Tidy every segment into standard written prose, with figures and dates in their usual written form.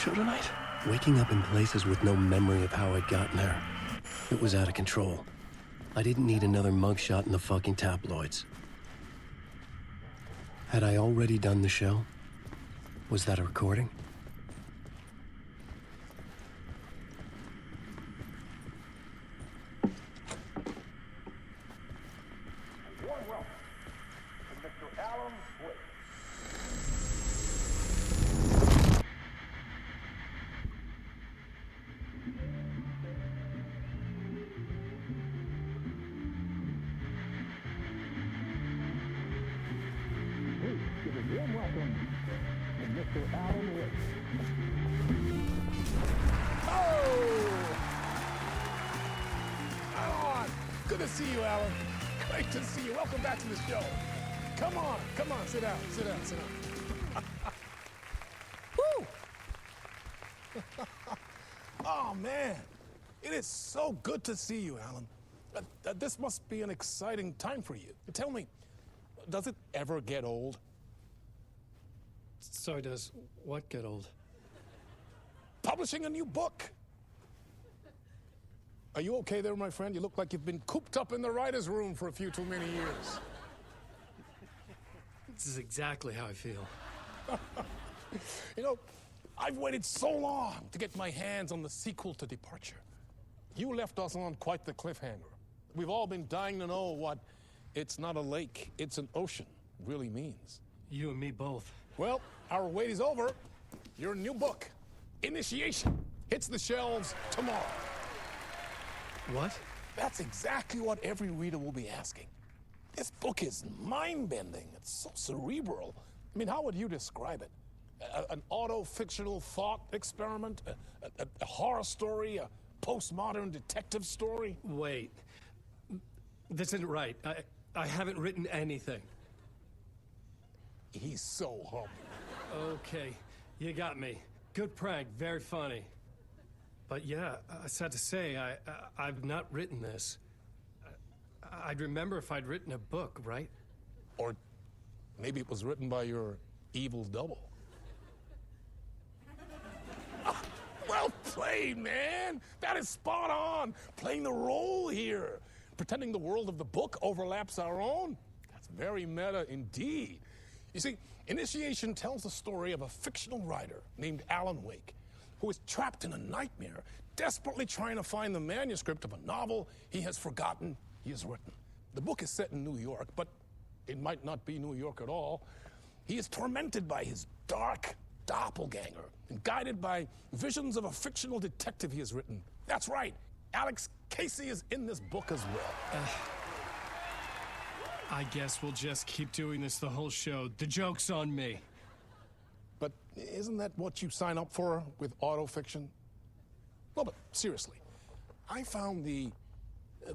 show tonight? Waking up in places with no memory of how I'd gotten there. It was out of control. I didn't need another mugshot in the fucking tabloids. Had I already done the show? Was that a recording? Warm welcome to Mr. Alan Wake. Please give a warm welcome to Mr. Alan Wake. Oh! Alan! Good to see you, Alan. Great to see you. Welcome back to the show. Come on, sit down. Woo! Oh, man. It is so good to see you, Alan. This must be an exciting time for you. Tell me, does it ever get old? So does what get old? Publishing a new book. Are you okay there, my friend? You look like you've been cooped up in the writer's room for a few too many years. This is exactly how I feel. You know, I've waited so long to get my hands on the sequel to Departure. You left us on quite the cliffhanger. We've all been dying to know what "it's not a lake, it's an ocean" really means. You and me both. Well, our wait is over. Your new book, Initiation, hits the shelves tomorrow. What? That's exactly what every reader will be asking. This book is mind-bending. It's so cerebral. I mean, how would you describe it? An auto-fictional thought experiment? A horror story? A postmodern detective story? Wait. This isn't right. I haven't written anything. He's so humble. Okay, you got me. Good prank, very funny. But yeah, I sad to say, I've not written this. I'd remember if I'd written a book, right? Or maybe it was written by your evil double. Well played, man. That is spot on. Playing the role here. Pretending the world of the book overlaps our own. That's very meta indeed. You see, Initiation tells the story of a fictional writer named Alan Wake, who is trapped in a nightmare, desperately trying to find the manuscript of a novel he has forgotten he has written. The book is set in New York, but it might not be New York at all. He is tormented by his dark doppelganger and guided by visions of a fictional detective he has written. That's right, Alex Casey is in this book as well. I guess we'll just keep doing this the whole show. The joke's on me. But isn't that what you sign up for with autofiction? Well, but seriously, I found the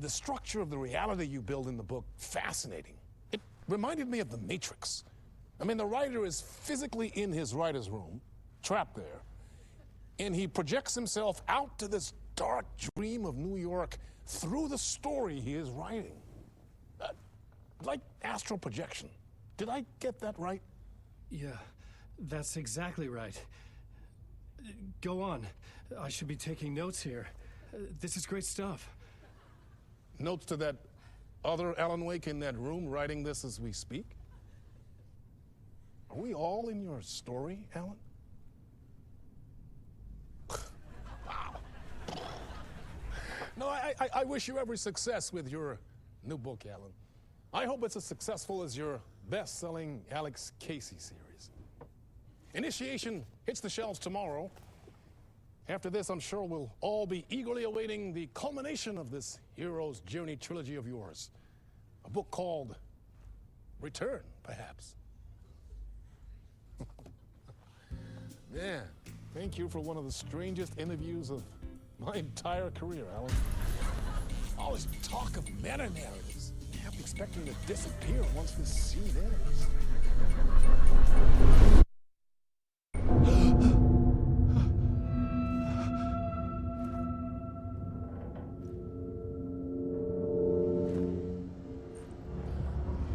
structure of the reality you build in the book fascinating. It reminded me of The Matrix. I mean, the writer is physically in his writer's room, trapped there, and he projects himself out to this dark dream of New York through the story he is writing. Like astral projection. Did I get that right? Yeah, that's exactly right. Go on. I should be taking notes here. This is great stuff. Notes to that other Alan Wake in that room writing this as we speak? Are we all in your story, Alan? Wow. No, I wish you every success with your new book, Alan. I hope it's as successful as your best-selling Alex Casey series. Initiation hits the shelves tomorrow. After this, I'm sure we'll all be eagerly awaiting the culmination of this hero's journey trilogy of yours. A book called Return, perhaps. Man, thank you for one of the strangest interviews of my entire career, Alan. All this talk of meta-narratives. I have to expect them to disappear once this scene ends.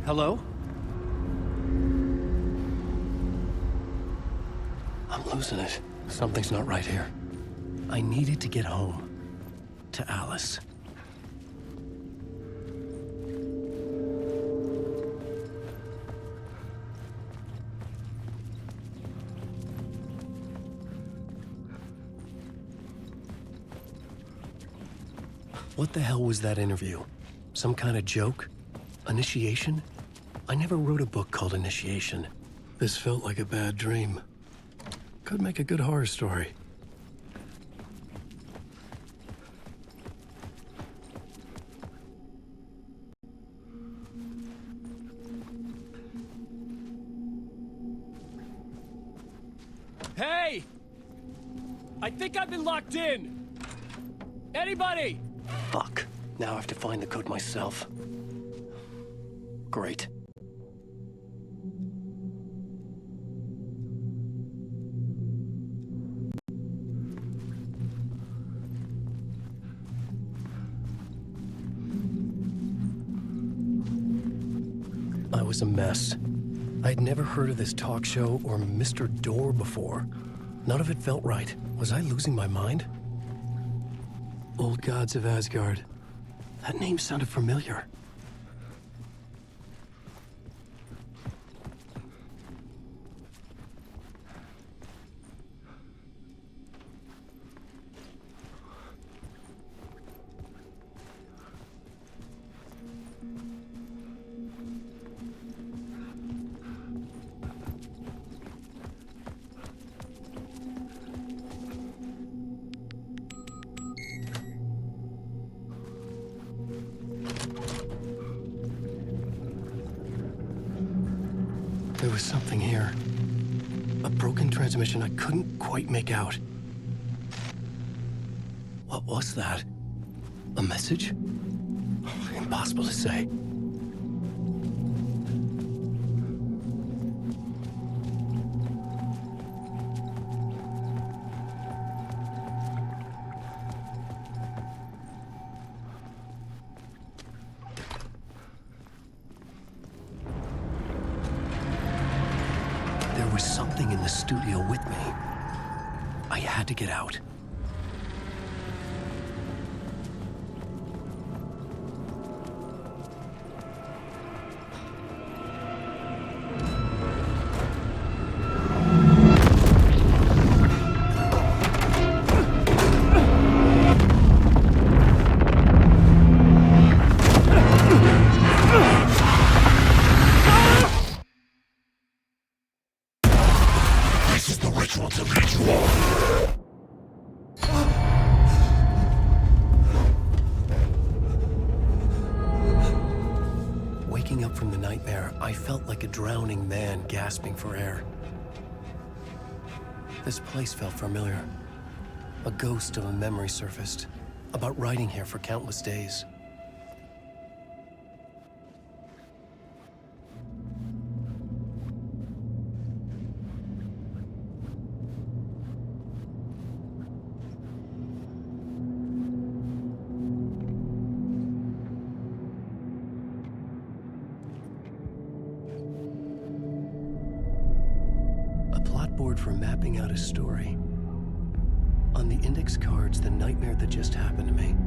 Hello? I'm losing it. Something's not right here. I needed to get home. To Alice. What the hell was that interview? Some kind of joke? Initiation? I never wrote a book called Initiation. This felt like a bad dream. Could make a good horror story. Hey! I think I've been locked in! Anybody? Fuck. Now I have to find the code myself. Great. I was a mess. I'd never heard of this talk show or Mr. Door before. None of it felt right. Was I losing my mind? Old Gods of Asgard. That name sounded familiar. There was something here. A broken transmission I couldn't quite make out. What was that? A message? Impossible to say. There was something in the studio with me. I had to get out. This is the ritual to lead you all. Waking up from the nightmare, I felt like a drowning man gasping for air. This place felt familiar. A ghost of a memory surfaced, about writing here for countless days. Board for mapping out a story. On the index cards, the nightmare that just happened to me.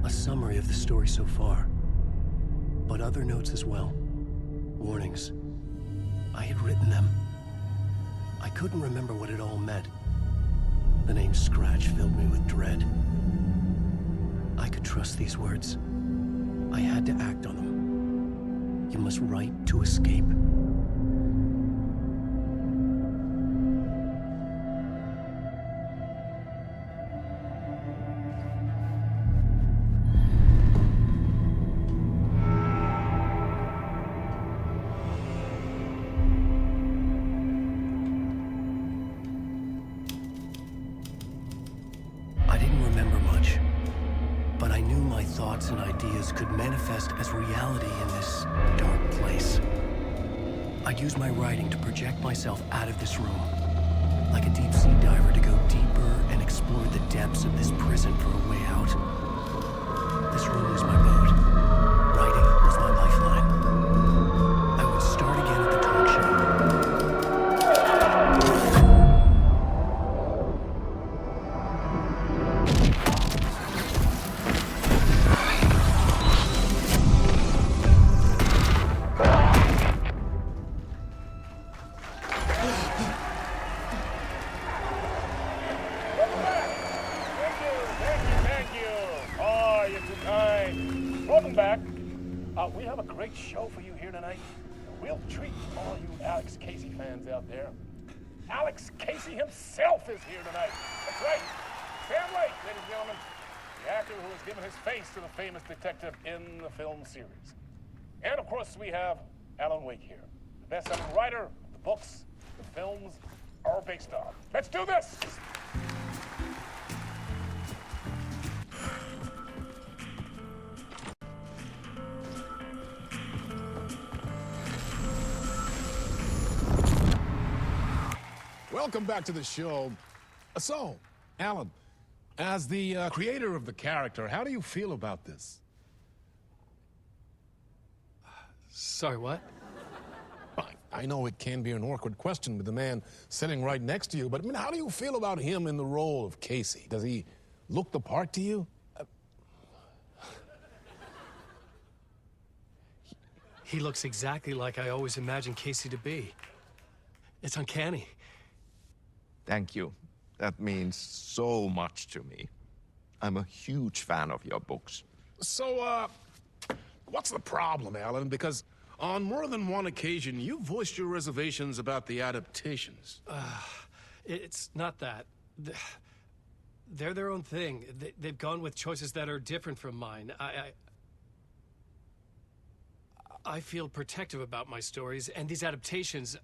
A summary of the story so far. But other notes as well. Warnings. I had written them. I couldn't remember what it all meant. The name Scratch filled me with dread. I could trust these words. I had to act on them. You must write to escape. But I knew my thoughts and ideas could manifest as reality in this dark place. I'd use my writing to project myself out of this room, like a deep-sea diver to go deeper and explore the depths of this prison for a way out. This room was my boat. Writing was my lifeline. I would start again at the talk show. we have a great show for you here tonight. A real treat to all you Alex Casey fans out there. Alex Casey himself is here tonight. That's right. Sam Lake, ladies and gentlemen, the actor who has given his face to the famous detective in the film series. And of course, we have Alan Wake here, the best-selling writer of the books the films are based on. Let's do this! Welcome back to the show. So, Alan, as the creator of the character, how do you feel about this? Sorry, what? I know it can be an awkward question with the man sitting right next to you, but I mean, how do you feel about him in the role of Casey? Does he look the part to you? He looks exactly like I always imagined Casey to be. It's uncanny. Thank you. That means so much to me. I'm a huge fan of your books. So, what's the problem, Alan? Because on more than one occasion, you voiced your reservations about the adaptations. It's not that. They're their own thing. They've gone with choices that are different from mine. I feel protective about my stories, and these adaptations...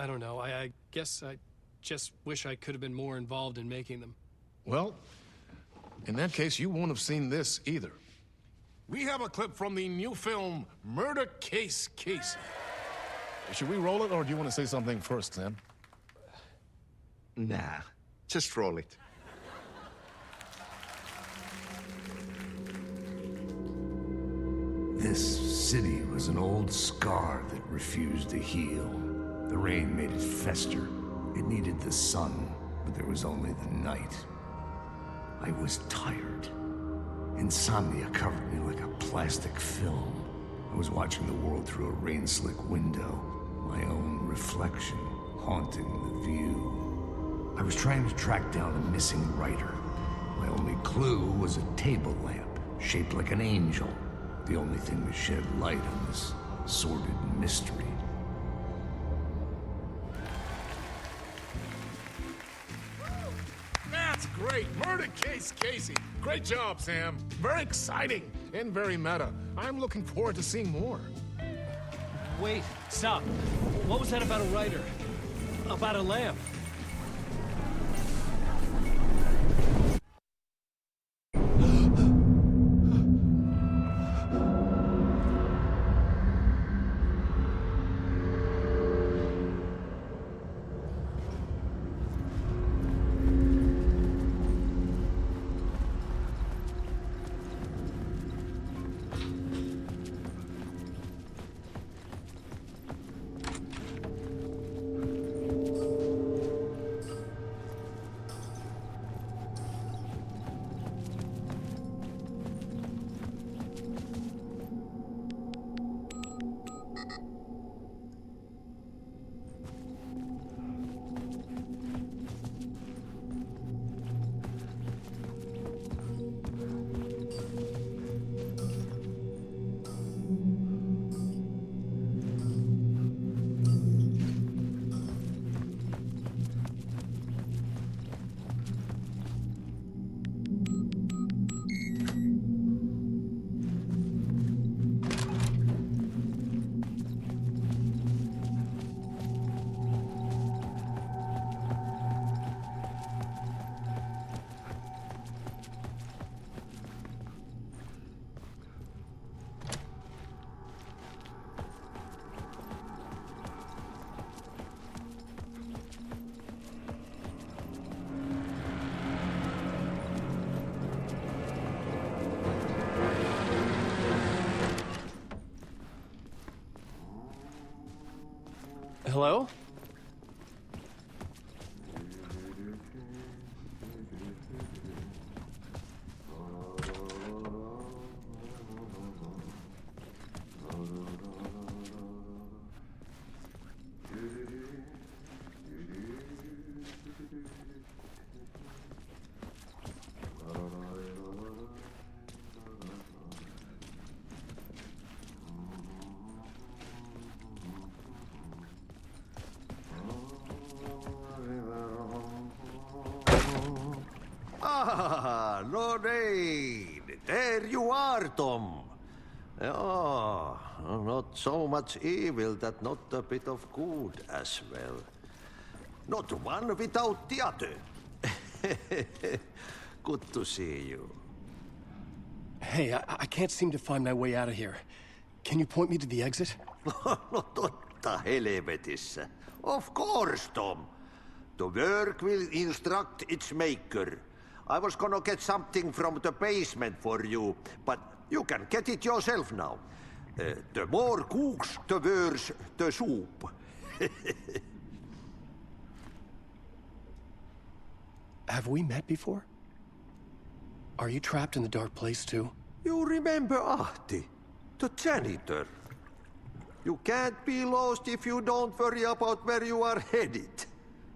I don't know. I guess I just wish I could have been more involved in making them. Well, in that case, you won't have seen this either. We have a clip from the new film, Murder Case Casey. Should we roll it, or do you want to say something first, Sam? Nah, just roll it. This city was an old scar that refused to heal. The rain made it fester. It needed the sun, but there was only the night. I was tired. Insomnia covered me like a plastic film. I was watching the world through a rain-slick window, my own reflection haunting the view. I was trying to track down a missing writer. My only clue was a table lamp, shaped like an angel. The only thing to shed light on this sordid mystery. That's great! Murder Case Casey! Great job, Sam. Very exciting and very meta. I'm looking forward to seeing more. Wait, stop. What was that about a writer? About a lamp? Hello? Rain! There you are, Tom. Yeah, not so much evil that not a bit of good as well. Not one without the other. Good to see you. Hey, I can't seem to find my way out of here. Can you point me to the exit? No totta helvetissä. Of course, Tom. The work will instruct its maker. I was gonna get something from the basement for you, but you can get it yourself now. The more cooks, the worse the soup. Have we met before? Are you trapped in the dark place too? You remember Ahti, the janitor. You can't be lost if you don't worry about where you are headed.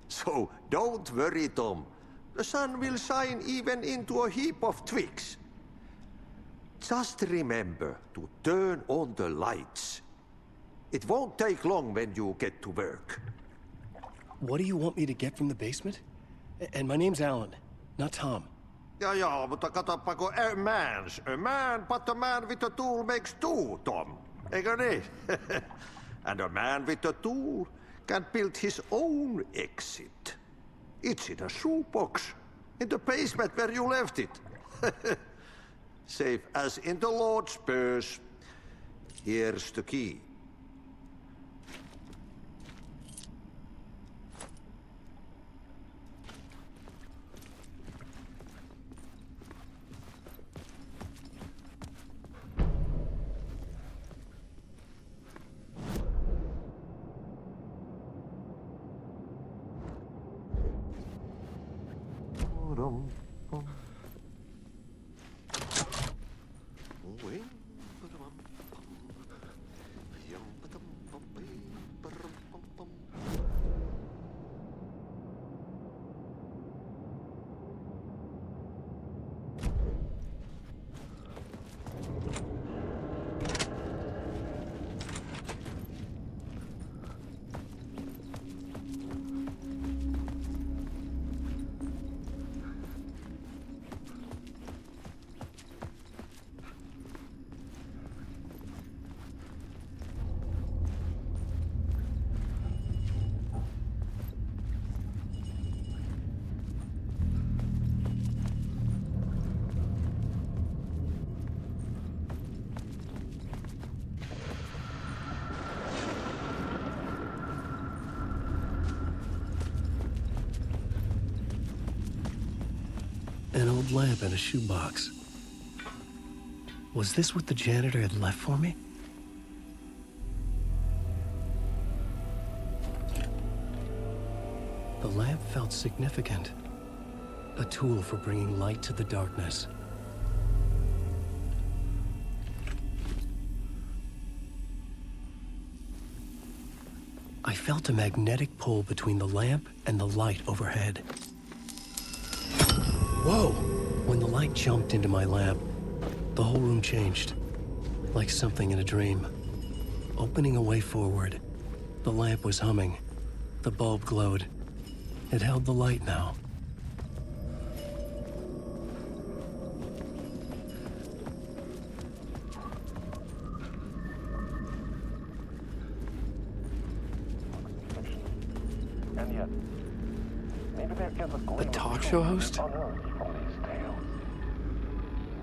So don't worry, Tom. The sun will shine even into a heap of twigs. Just remember to turn on the lights. It won't take long when you get to work. What do you want me to get from the basement? And my name's Alan, not Tom. Ja, mutta katsoppa, a man, but a man with a tool makes two, Tom. Eikö niin? And a man with a tool can build his own exit. It's in a shoebox, in the basement where you left it. Safe as in the Lord's purse. Here's the key. An old lamp in a shoebox. Was this what the janitor had left for me? The lamp felt significant. A tool for bringing light to the darkness. I felt a magnetic pull between the lamp and the light overhead. Whoa! When the light jumped into my lamp, the whole room changed, like something in a dream. Opening a way forward, the lamp was humming. The bulb glowed. It held the light now. And yet, maybe there is a gleam A talk show host? unearthed from these tales.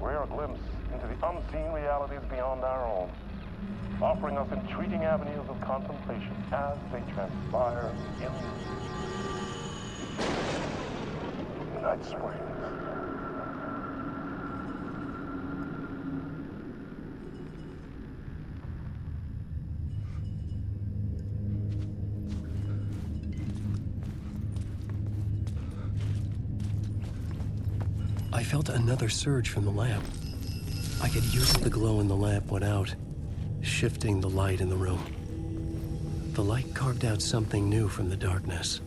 Rare glimpse into the unseen realities beyond our own, offering us intriguing avenues of contemplation as they transpire in the night springs. I felt another surge from the lamp. I could use the glow in the lamp went out, shifting the light in the room. The light carved out something new from the darkness.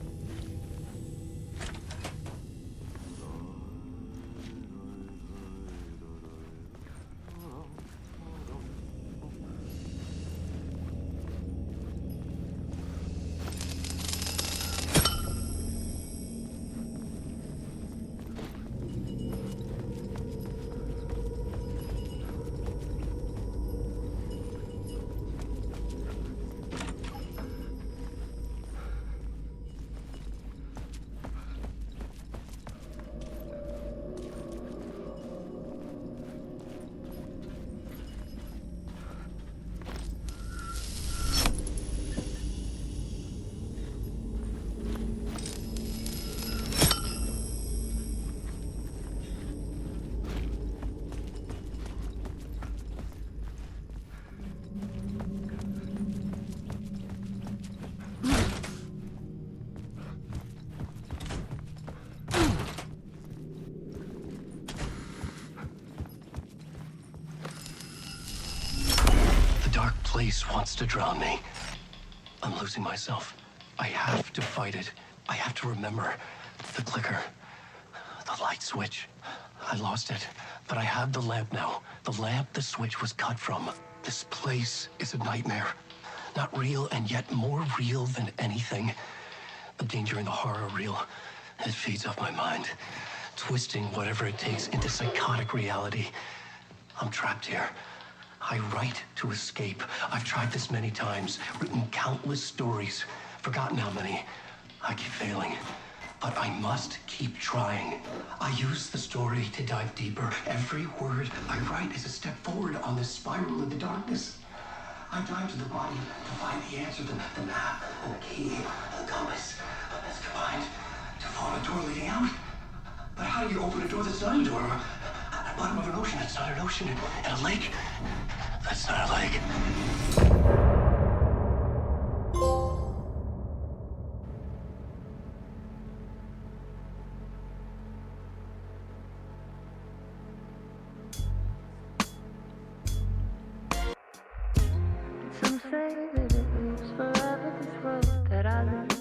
dark place wants to drown me. I'm losing myself. I have to fight it. I have to remember. The clicker. The light switch. I lost it. But I have the lamp now. The lamp the switch was cut from. This place is a nightmare. Not real, and yet more real than anything. The danger and the horror are real. It feeds off my mind, twisting whatever it takes into psychotic reality. I'm trapped here. I write to escape. I've tried this many times, written countless stories, forgotten how many. I keep failing, but I must keep trying. I use the story to dive deeper. Every word I write is a step forward on this spiral into darkness. I dive to the body to find the answer, the map, and the key, and the compass. That's combined to form a door leading out. But how do you open a door that's not a door? At the bottom of an ocean that's not an ocean, and a lake that's not a lake. Some say that it was forever this road that I live